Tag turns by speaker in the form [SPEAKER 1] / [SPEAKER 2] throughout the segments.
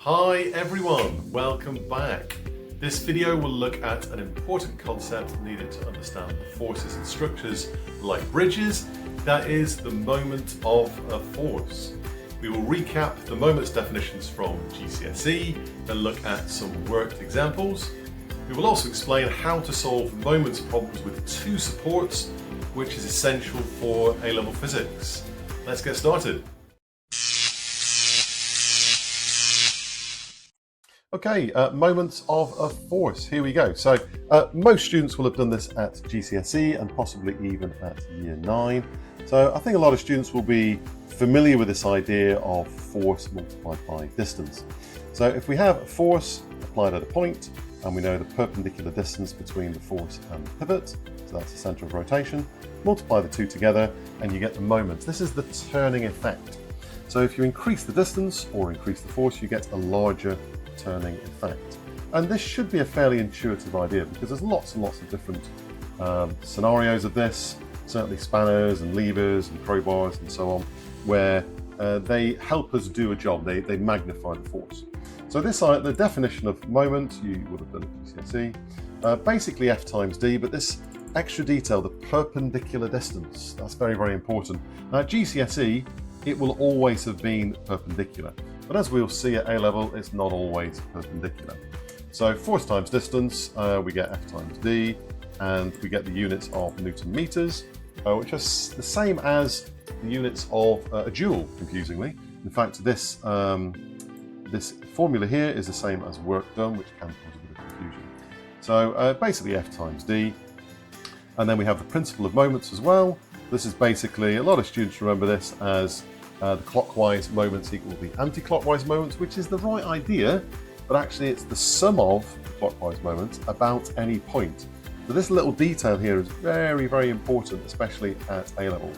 [SPEAKER 1] Hi everyone, welcome back. This video will look at an important concept needed to understand the forces and structures like bridges, that is the moment of a force. We will recap the moment's definitions from GCSE, then look at some worked examples. We will also explain how to solve moments problems with two supports, which is essential for A-level physics. Let's get started. Okay, moments of a force, here we go. So most students will have done this at GCSE and possibly even at year 9. So I think a lot of students will be familiar with this idea of force multiplied by distance. So if we have a force applied at a point, and we know the perpendicular distance between the force and the pivot, so that's the center of rotation, multiply the two together and you get the moment. This is the turning effect. So if you increase the distance or increase the force, you get a larger turning effect. And this should be a fairly intuitive idea because there's lots and lots of different scenarios of this, certainly spanners and levers and crowbars and so on, where they help us do a job, they magnify the force. So this the definition of moment, you would have done at GCSE, basically F times D, but this extra detail, the perpendicular distance, that's very, very important. Now at GCSE, it will always have been perpendicular. But as we'll see at A-level, it's not always perpendicular. So force times distance, we get F times D, and we get the units of Newton meters, which are the same as the units of a joule, confusingly. In fact, this formula here is the same as work done, which can cause a bit of confusion. So basically F times D, and then we have the principle of moments as well. This is basically, a lot of students remember this as the clockwise moments equal the anti-clockwise moments, which is the right idea, but actually it's the sum of the clockwise moments about any point. So this little detail here is very, very important, especially at A-level,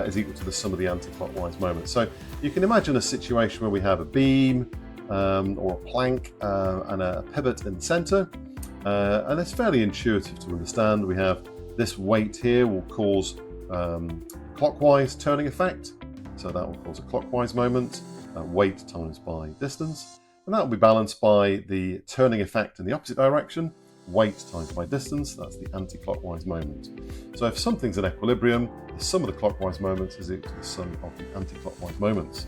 [SPEAKER 1] is equal to the sum of the anti-clockwise moments. So you can imagine a situation where we have a beam or a plank and a pivot in the center, and it's fairly intuitive to understand. We have this weight here will cause clockwise turning effect. So that will cause a clockwise moment, weight times by distance, and that will be balanced by the turning effect in the opposite direction, weight times by distance, that's the anti-clockwise moment. So if something's in equilibrium, the sum of the clockwise moments is equal to the sum of the anti-clockwise moments.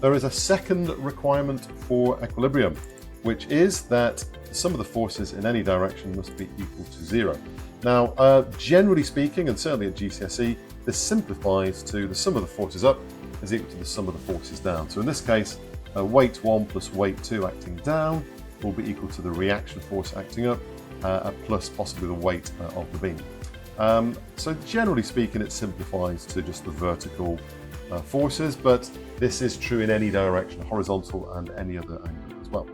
[SPEAKER 1] There is a second requirement for equilibrium, which is that the sum of the forces in any direction must be equal to 0. Now, generally speaking, and certainly at GCSE, this simplifies to the sum of the forces up is equal to the sum of the forces down. So in this case, weight 1 plus weight 2 acting down will be equal to the reaction force acting up, plus possibly the weight of the beam. So generally speaking, it simplifies to just the vertical forces, but this is true in any direction, horizontal and any other angle as well.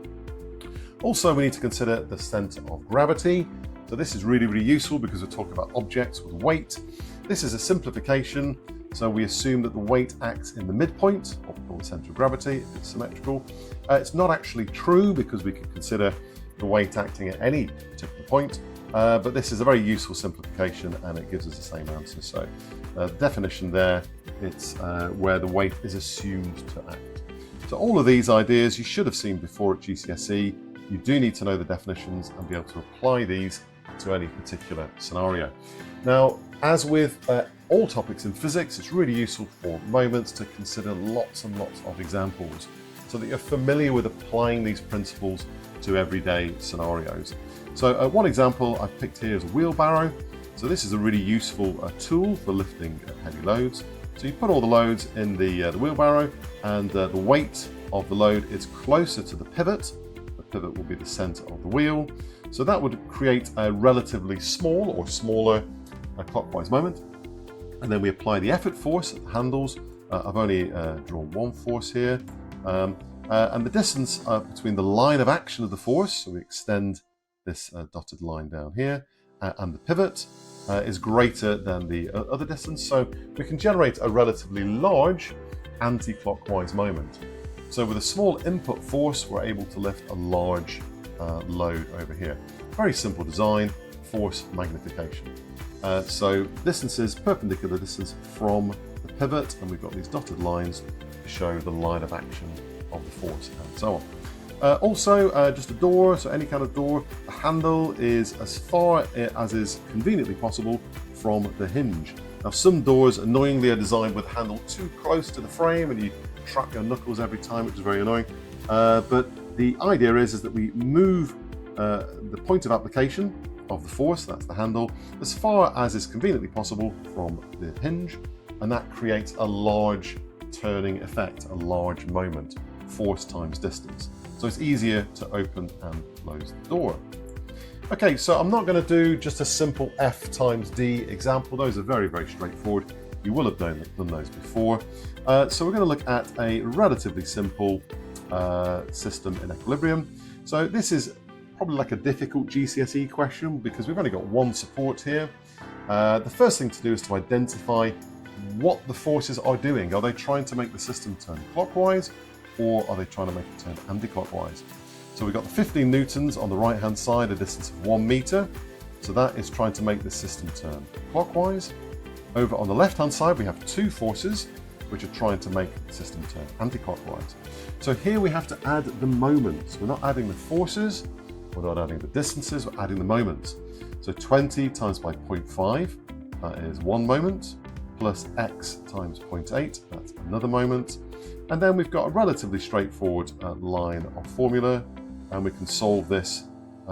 [SPEAKER 1] Also, we need to consider the center of gravity. So this is really, really useful because we're talking about objects with weight. This is a simplification. So we assume that the weight acts in the midpoint, what we call the center of gravity, if it's symmetrical. It's not actually true because we could consider the weight acting at any particular point, but this is a very useful simplification and it gives us the same answer. So the definition there, it's where the weight is assumed to act. So all of these ideas you should have seen before at GCSE. You do need to know the definitions and be able to apply these to any particular scenario. Now, as with all topics in physics, it's really useful for moments to consider lots and lots of examples so that you're familiar with applying these principles to everyday scenarios. So one example I've picked here is a wheelbarrow. So this is a really useful tool for lifting heavy loads. So you put all the loads in the wheelbarrow, and the weight of the load is closer to the pivot. The pivot will be the center of the wheel. So that would create a relatively small or smaller clockwise moment. And then we apply the effort force at the handles. I've only drawn one force here. And the distance between the line of action of the force, so we extend this dotted line down here, and the pivot is greater than the other distance. So we can generate a relatively large anti-clockwise moment. So with a small input force, we're able to lift a large load over here. Very simple design, force magnification. So distance is perpendicular distance from the pivot, and we've got these dotted lines to show the line of action of the force and so on. Just a door, so any kind of door. The handle is as far as is conveniently possible from the hinge. Now, some doors annoyingly are designed with the handle too close to the frame and you trap your knuckles every time, which is very annoying. But the idea is that we move the point of application of the force, that's the handle, as far as is conveniently possible from the hinge, and that creates a large turning effect, a large moment, force times distance. So it's easier to open and close the door. Okay, so I'm not going to do just a simple F times D example. Those are very, very straightforward. You will have done those before. So we're going to look at a relatively simple system in equilibrium. So this is probably like a difficult GCSE question because we've only got one support here. The first thing to do is to identify what the forces are doing. Are they trying to make the system turn clockwise, or are they trying to make it turn anti-clockwise? So we've got the 15 newtons on the right hand side, a distance of 1 meter. So that is trying to make the system turn clockwise. Over on the left hand side we have two forces which are trying to make the system turn anti-clockwise. So here we have to add the moments. We're not adding the forces, we're not adding the distances, we're adding the moments. So 20 times by 0.5, that is 1 moment, plus x times 0.8, that's another moment. And then we've got a relatively straightforward line of formula, and we can solve this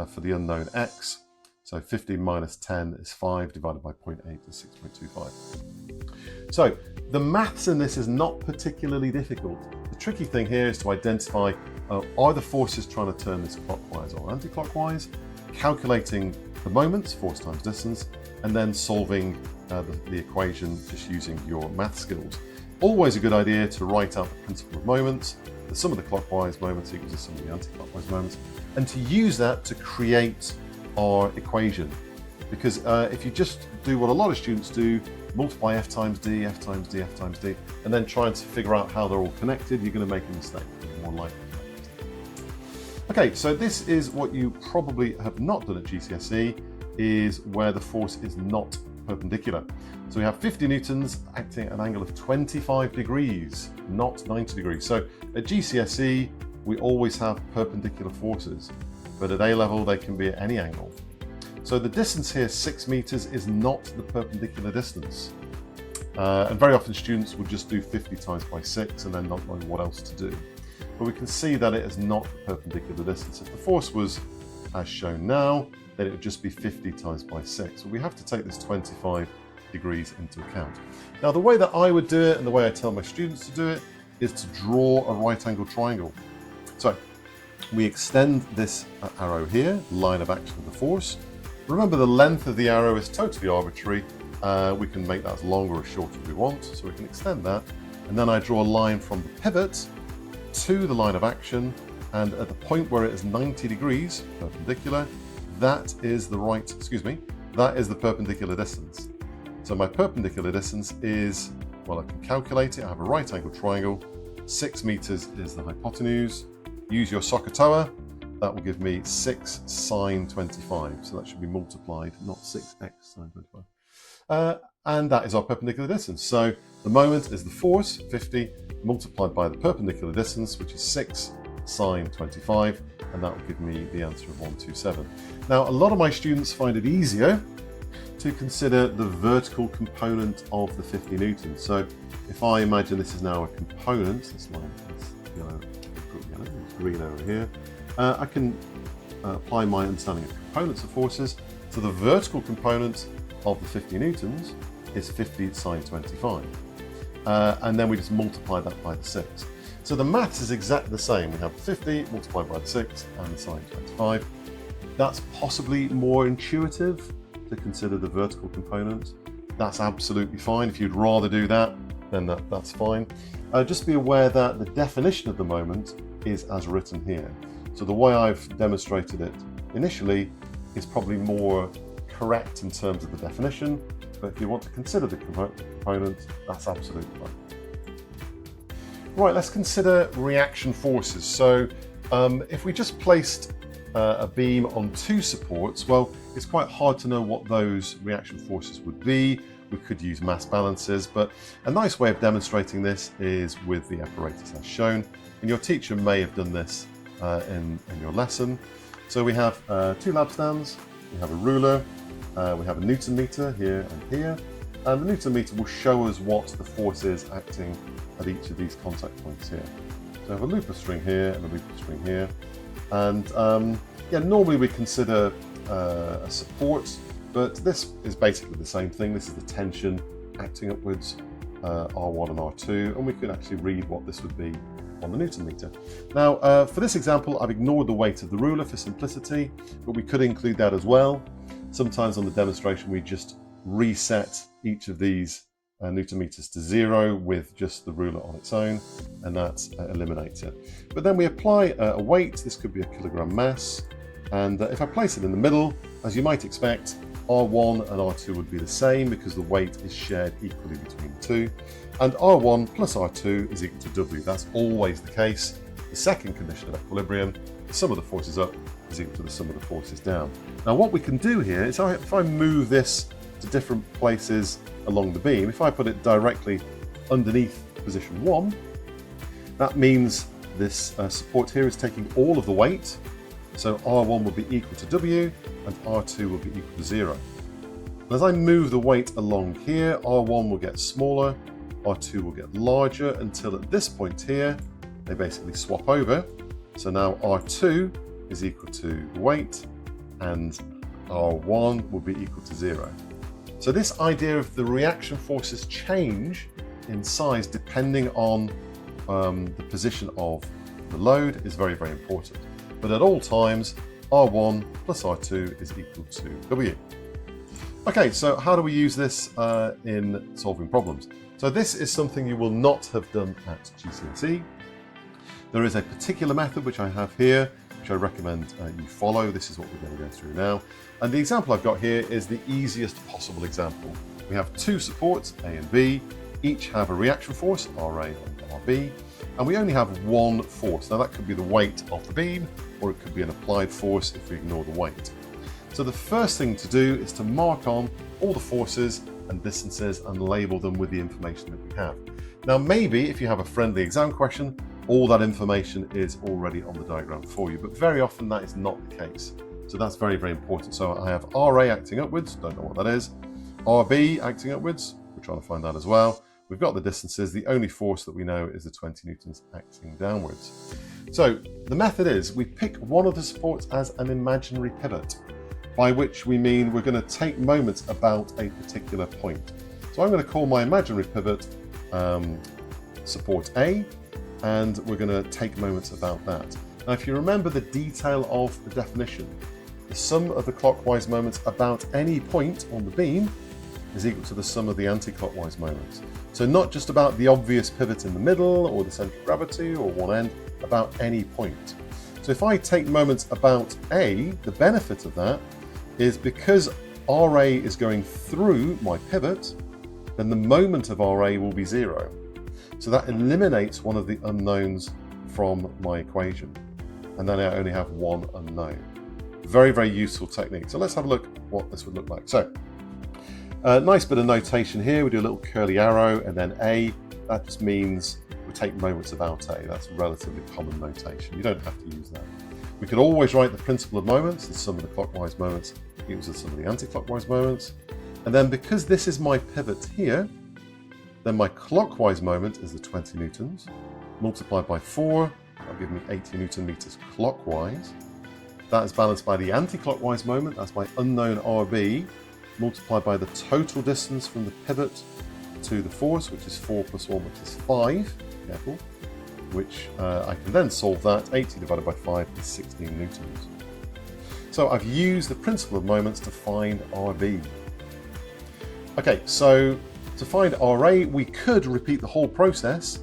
[SPEAKER 1] for the unknown x. So 15 minus 10 is 5, divided by 0.8 is 6.25. So the maths in this is not particularly difficult. The tricky thing here is to identify are the forces trying to turn this clockwise or anti-clockwise, calculating the moments, force times distance, and then solving the equation just using your math skills. Always a good idea to write out the principle of moments, the sum of the clockwise moments equals the sum of the anti-clockwise moments, and to use that to create our equation. Because if you just do what a lot of students do, multiply f times d, f times d, f times d, and then trying to figure out how they're all connected, you're going to make a mistake. More likely. Okay, so this is what you probably have not done at GCSE, is where the force is not perpendicular. So we have 50 newtons acting at an angle of 25 degrees, not 90 degrees. So at GCSE, we always have perpendicular forces, but at A level, they can be at any angle. So the distance here, 6 meters, is not the perpendicular distance. And very often students would just do 50 times by 6 and then not knowing what else to do. But we can see that it is not the perpendicular distance. If the force was as shown now, then it would just be 50 times by 6. So we have to take this 25 degrees into account. Now the way that I would do it, and the way I tell my students to do it, is to draw a right angle triangle. So we extend this arrow here, line of action of the force. Remember, the length of the arrow is totally arbitrary. We can make that as long or as short as we want, so we can extend that. And then I draw a line from the pivot to the line of action, and at the point where it is 90 degrees perpendicular, that is the perpendicular distance. So my perpendicular distance is, well, I can calculate it. I have a right angle triangle. 6 meters is the hypotenuse. Use your SOHCAHTOA. That will give me 6 sine 25. So that should be multiplied, not 6x sine 25. And that is our perpendicular distance. So the moment is the force, 50, multiplied by the perpendicular distance, which is 6 sine 25, and that will give me the answer of 127. Now, a lot of my students find it easier to consider the vertical component of the 50 newtons. So if I imagine this is now a component, this line is yellow, green over here, I can apply my understanding of components of forces. So the vertical component of the 50 newtons is 50 sine 25. And then we just multiply that by the 6. So the maths is exactly the same. We have 50 multiplied by the 6 and the sine 25. That's possibly more intuitive to consider the vertical component. That's absolutely fine. If you'd rather do that, then that's fine. Just be aware that the definition of the moment is as written here. So the way I've demonstrated it initially is probably more correct in terms of the definition, but if you want to consider the component, that's absolutely fine. Right, let's consider reaction forces. So if we just placed a beam on 2 supports, well, it's quite hard to know what those reaction forces would be. We could use mass balances, but a nice way of demonstrating this is with the apparatus as shown. And your teacher may have done this in your lesson. So we have 2 lab stands, we have a ruler, we have a Newton meter here and here, and the Newton meter will show us what the force is acting at each of these contact points here. So I have a looper string here and a looper string here, and yeah, normally we consider a support, but this is basically the same thing. This is the tension acting upwards, R1 and R2, and we can actually read what this would be on the Newton meter. Now, for this example, I've ignored the weight of the ruler for simplicity, but we could include that as well. Sometimes on the demonstration, we just reset each of these Newton meters to 0 with just the ruler on its own, and that eliminates it. But then we apply a weight. This could be a kilogram mass, and if I place it in the middle, as you might expect, R1 and R2 would be the same because the weight is shared equally between the two. And R1 plus R2 is equal to W. That's always the case. The second condition of equilibrium, the sum of the forces up is equal to the sum of the forces down. Now what we can do here is if I move this to different places along the beam, if I put it directly underneath position 1, that means this support here is taking all of the weight. So R1 will be equal to W and R2 will be equal to 0. And as I move the weight along here, R1 will get smaller, R2 will get larger, until at this point here, they basically swap over. So now R2 is equal to the weight and R1 will be equal to 0. So this idea of the reaction forces change in size depending on the position of the load is very, very important. But at all times, R1 plus R2 is equal to W. Okay, so how do we use this in solving problems? So this is something you will not have done at GCSE. There is a particular method which I have here, which I recommend you follow. This is what we're going to go through now. And the example I've got here is the easiest possible example. We have 2 supports, A and B, each have a reaction force, RA and RB, and we only have one force. Now that could be the weight of the beam, or it could be an applied force if we ignore the weight. So the first thing to do is to mark on all the forces and distances and label them with the information that we have. Now maybe if you have a friendly exam question, all that information is already on the diagram for you, but very often that is not the case. So that's very, very important. So I have RA acting upwards, don't know what that is, RB acting upwards, we're trying to find that as well. We've got the distances, the only force that we know is the 20 newtons acting downwards. So the method is we pick one of the supports as an imaginary pivot, by which we mean we're going to take moments about a particular point. So I'm going to call my imaginary pivot support A, and we're going to take moments about that. Now if you remember the detail of the definition, the sum of the clockwise moments about any point on the beam is equal to the sum of the anti-clockwise moments. So not just about the obvious pivot in the middle or the centre of gravity or one end, about any point. So if I take moments about A, the benefit of that is because RA is going through my pivot, then the moment of RA will be 0. So that eliminates one of the unknowns from my equation. And then I only have one unknown. Very, very useful technique. So let's have a look at what this would look like. So nice bit of notation here. We do a little curly arrow and then A. That just means we take moments about A. That's relatively common notation. You don't have to use that. We could always write the principle of moments, the sum of the clockwise moments equals the sum of the anti-clockwise moments. And then because this is my pivot here, then my clockwise moment is the 20 newtons, multiplied by 4, that'll give me 80 newton meters clockwise. That is balanced by the anti-clockwise moment, that's my unknown RB, multiplied by the total distance from the pivot to the force, which is 4 plus 1, which is 5, careful, which I can then solve that. 80 divided by 5 is 16 newtons. So I've used the principle of moments to find RB. Okay, so to find RA, we could repeat the whole process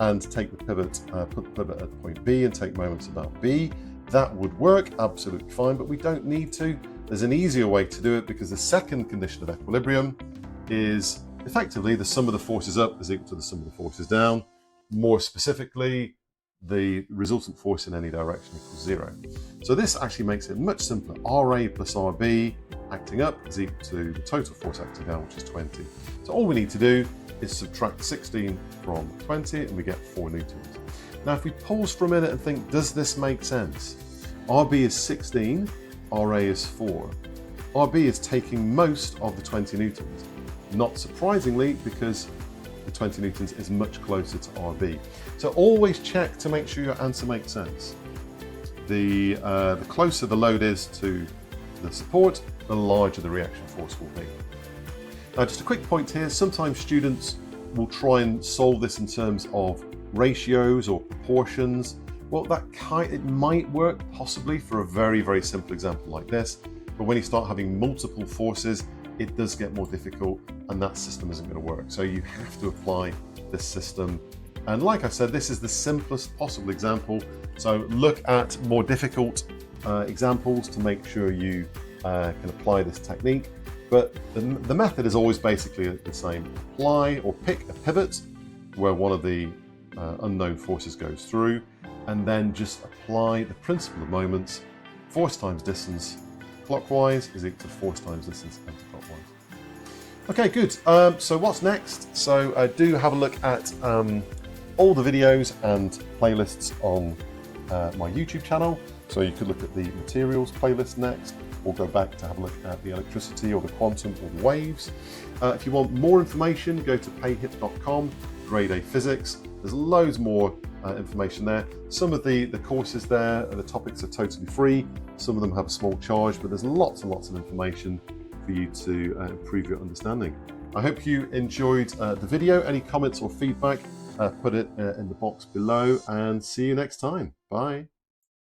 [SPEAKER 1] and take the pivot, put the pivot at point B and take moments about B. That would work absolutely fine, but we don't need to. There's an easier way to do it because the second condition of equilibrium is effectively the sum of the forces up is equal to the sum of the forces down. More specifically, the resultant force in any direction equals 0. So this actually makes it much simpler. RA plus RB acting up is equal to the total force acting down, which is 20. So all we need to do is subtract 16 from 20 and we get 4 newtons. Now, if we pause for a minute and think, does this make sense? RB is 16, RA is 4. RB is taking most of the 20 newtons. Not surprisingly, because the 20 newtons is much closer to RB. So always check to make sure your answer makes sense. The closer the load is to the support, the larger the reaction force will be. Now, just a quick point here, sometimes students will try and solve this in terms of ratios or proportions. Well, it might work possibly for a very, very simple example like this, but when you start having multiple forces, it does get more difficult and that system isn't going to work. So you have to apply this system. And like I said, this is the simplest possible example. So look at more difficult examples to make sure you can apply this technique. But the method is always basically the same. Apply or pick a pivot where one of the unknown forces goes through, and then just apply the principle of moments. Force times distance clockwise is equal to force times distance anti-clockwise. Okay, good. So what's next? So do have a look at all the videos and playlists on my YouTube channel. So you could look at the materials playlist next, or go back to have a look at the electricity or the quantum or the waves. If you want more information, go to payhip.com, grade A physics. There's loads more information there. Some of the courses there, the topics are totally free. Some of them have a small charge, but there's lots and lots of information for you to improve your understanding. I hope you enjoyed the video. Any comments or feedback, put it in the box below, and see you next time. Bye.